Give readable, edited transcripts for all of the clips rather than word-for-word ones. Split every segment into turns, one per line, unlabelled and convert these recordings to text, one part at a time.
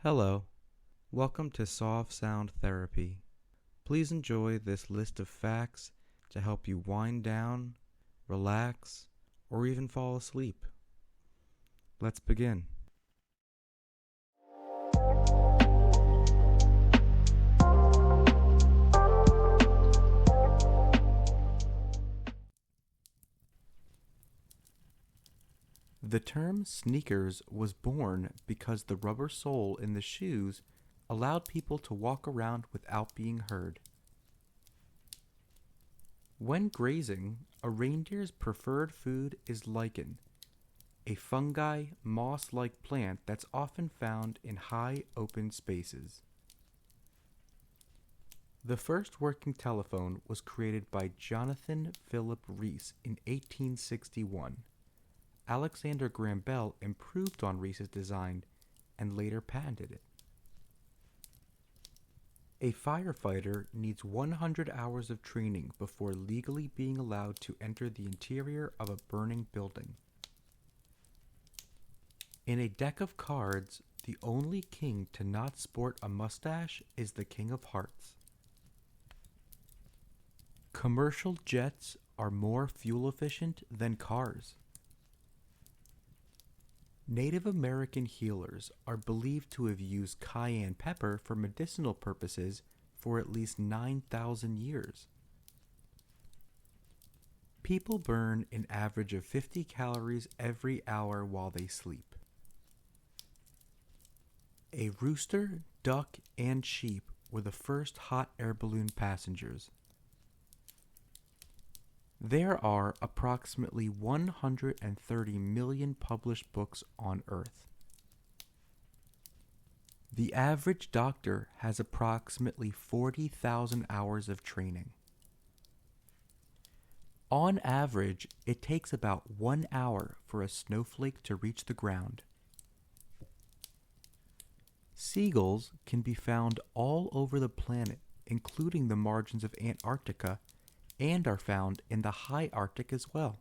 Hello, welcome to Soft Sound Therapy. Please enjoy this list of facts to help you wind down, relax, or even fall asleep. Let's begin. The term sneakers was born because the rubber sole in the shoes allowed people to walk around without being heard. When grazing, a reindeer's preferred food is lichen, a fungi, moss-like plant that's often found in high open spaces. The first working telephone was created by Jonathan Philip Rees in 1861. Alexander Graham Bell improved on Rees's design and later patented it. A firefighter needs 100 hours of training before legally being allowed to enter the interior of a burning building. In a deck of cards, the only king to not sport a mustache is the King of Hearts. Commercial jets are more fuel efficient than cars. Native American healers are believed to have used cayenne pepper for medicinal purposes for at least 9,000 years. People burn an average of 50 calories every hour while they sleep. A rooster, duck, and sheep were the first hot air balloon passengers. There are approximately 130 million published books on Earth. The average doctor has approximately 40,000 hours of training. On average, it takes about 1 hour for a snowflake to reach the ground. Seagulls can be found all over the planet, including the margins of Antarctica, and are found in the high Arctic as well.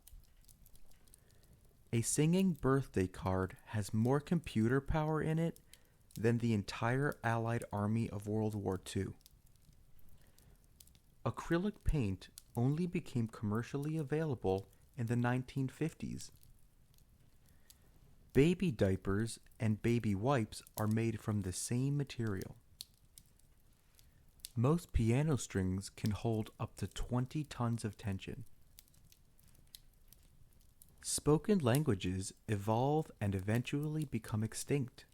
A singing birthday card has more computer power in it than the entire Allied army of World War II. Acrylic paint only became commercially available in the 1950s. Baby diapers and baby wipes are made from the same material. Most piano strings can hold up to 20 tons of tension. Spoken languages evolve and eventually become extinct.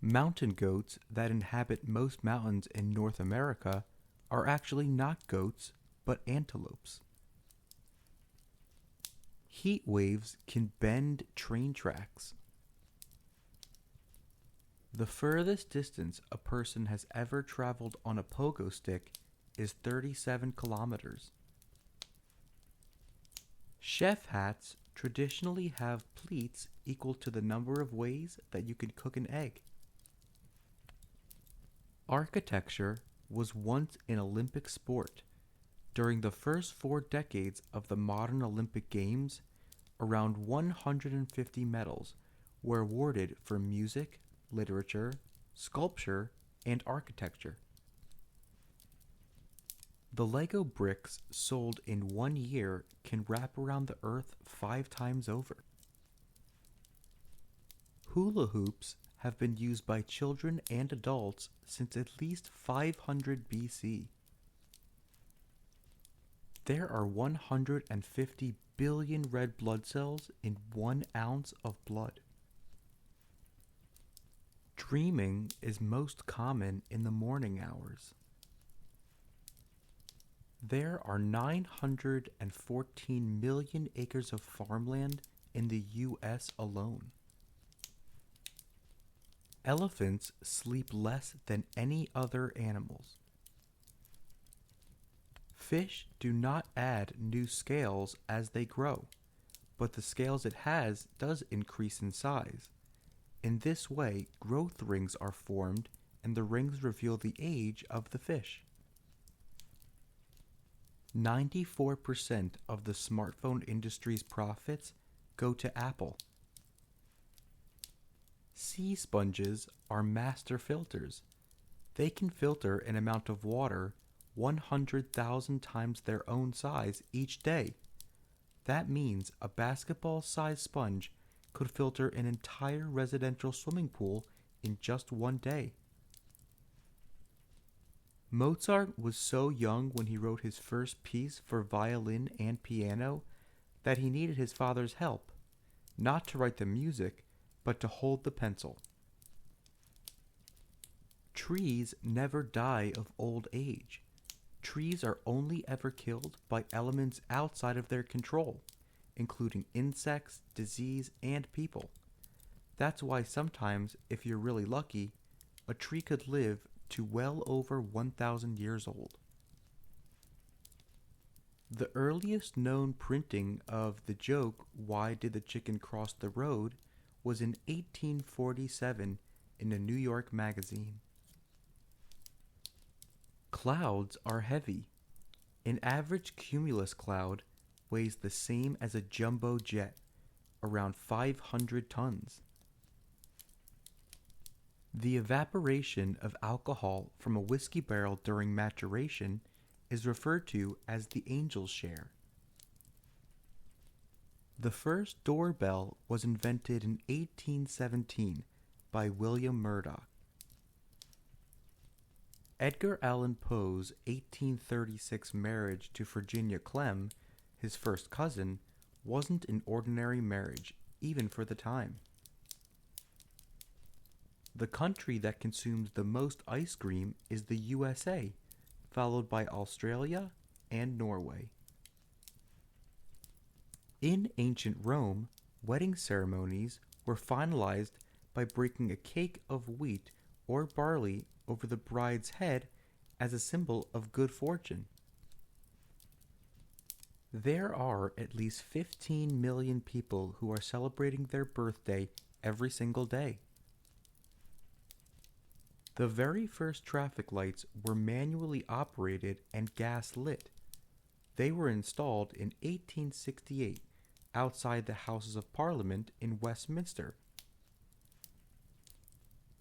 Mountain goats that inhabit most mountains in North America are actually not goats, but antelopes. Heat waves can bend train tracks. The furthest distance a person has ever traveled on a pogo stick is 37 kilometers. Chef hats traditionally have pleats equal to the number of ways that you can cook an egg. Architecture was once an Olympic sport. During the first 4 decades of the modern Olympic Games, around 150 medals were awarded for music, literature, sculpture, and architecture. The Lego bricks sold in 1 year can wrap around the Earth 5 times over. Hula hoops have been used by children and adults since at least 500 BC. There are 150 billion red blood cells in 1 ounce of blood. Dreaming is most common in the morning hours. There are 914 million acres of farmland in the U.S. alone. Elephants sleep less than any other animals. Fish do not add new scales as they grow, but the scales it has does increase in size. In this way, growth rings are formed, and the rings reveal the age of the fish. 94% of the smartphone industry's profits go to Apple. Sea sponges are master filters. They can filter an amount of water 100,000 times their own size each day. That means a basketball-sized sponge could filter an entire residential swimming pool in just one day. Mozart was so young when he wrote his first piece for violin and piano that he needed his father's help, not to write the music, but to hold the pencil. Trees never die of old age. Trees are only ever killed by elements outside of their control, including insects, disease, and people. That's why sometimes, if you're really lucky, a tree could live to well over 1,000 years old. The earliest known printing of the joke, "Why did the chicken cross the road?" was in 1847 in a New York magazine. Clouds are heavy. An average cumulus cloud weighs the same as a jumbo jet, around 500 tons. The evaporation of alcohol from a whiskey barrel during maturation is referred to as the angel's share. The first doorbell was invented in 1817 by William Murdoch. Edgar Allan Poe's 1836 marriage to Virginia Clemm, his first cousin, wasn't an ordinary marriage, even for the time. The country that consumes the most ice cream is the USA, followed by Australia and Norway. In ancient Rome, wedding ceremonies were finalized by breaking a cake of wheat or barley over the bride's head as a symbol of good fortune. There are at least 15 million people who are celebrating their birthday every single day. The very first traffic lights were manually operated and gas lit. They were installed in 1868 outside the Houses of Parliament in Westminster.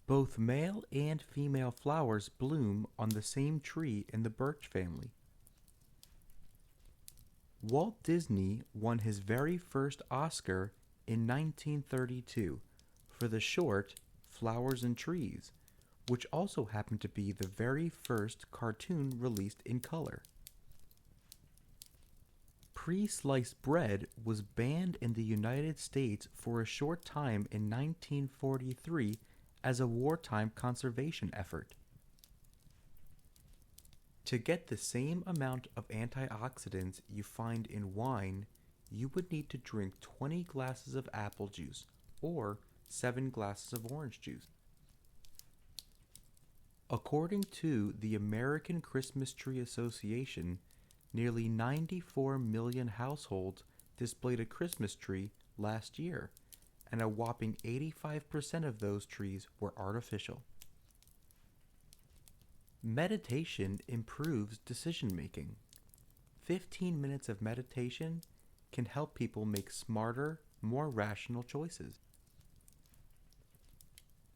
Both male and female flowers bloom on the same tree in the birch family. Walt Disney won his very first Oscar in 1932 for the short Flowers and Trees, which also happened to be the very first cartoon released in color. Pre-sliced bread was banned in the United States for a short time in 1943 as a wartime conservation effort. To get the same amount of antioxidants you find in wine, you would need to drink 20 glasses of apple juice or 7 glasses of orange juice. According to the American Christmas Tree Association, nearly 94 million households displayed a Christmas tree last year, and a whopping 85% of those trees were artificial. Meditation improves decision-making. 15 minutes of meditation can help people make smarter, more rational choices.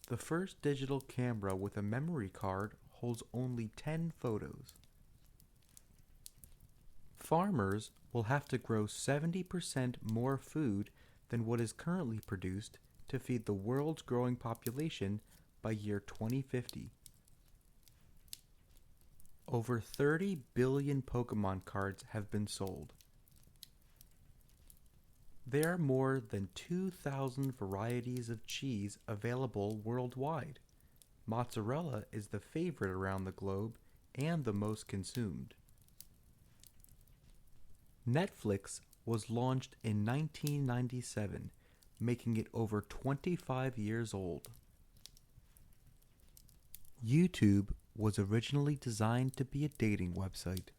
The first digital camera with a memory card holds only 10 photos. Farmers will have to grow 70% more food than what is currently produced to feed the world's growing population by year 2050. Over 30 billion Pokemon cards have been sold. There are more than 2,000 varieties of cheese available worldwide. Mozzarella is the favorite around the globe and the most consumed. Netflix was launched in 1997, making it over 25 years old. YouTube was originally designed to be a dating website.